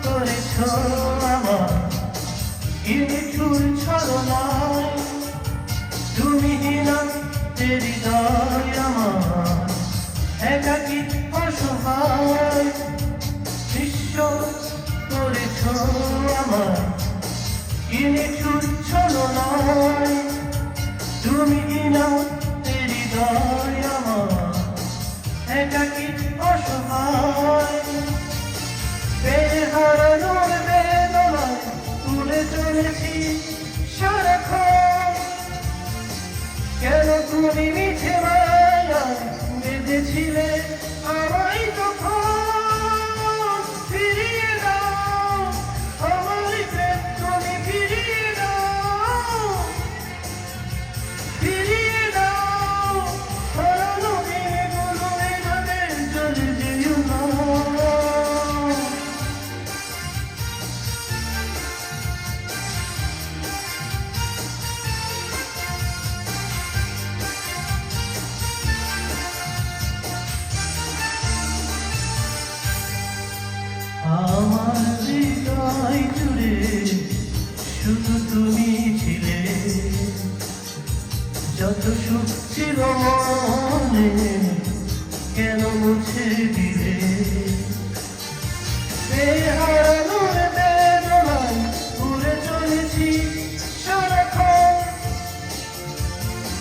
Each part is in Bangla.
করেছ আমার নিঠুর ছলনায়, তুমি না হৃদয় আমার একাকী অসহায়। বিশ্ব করেছ আমার নিঠুর ছলনায়, তুমি না হৃদয় আমার একাকী অসহায়। হারানোর বেদনায় তুলে চলেছি সারাক্ষণ, কেন তুমি মিঠে মায়ায় বেঁধেছিলে আমায় তখন। ফিরিয়ে দাও আমার প্রেম, তুমি ফিরিয়ে দাও, ফিরিয়ে দাও হারানো দিনগুলো এভাবে চলে যেও না। আমার হৃদয় জুড়ে শুধু তুমি ছিলে, যত সুখ ছিল মনে কেন মুছে দিলে। হারানোর বেদনায় ঘুরে চলেছি সারাক্ষণ,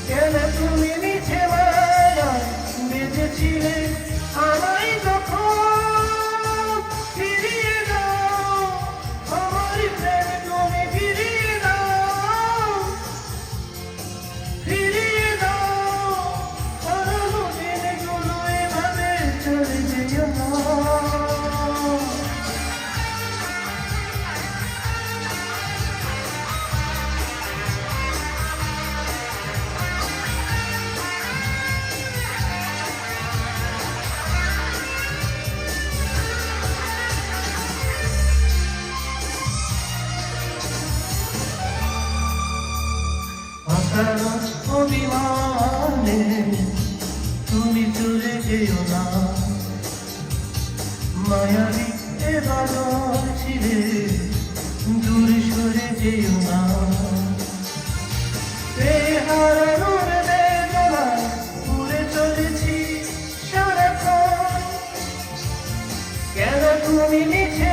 কেন তুমি মিছে মায়ায় বেঁধেছিলে আমায় তখন। অভিমানে তুমি চলে যেও না, মায়াবী এবার ছিলে দূরে সরে যেও না। হারানোর বেদনায় ঘুরে চলেছি সারাক্ষণ, কেন তুমি মিছে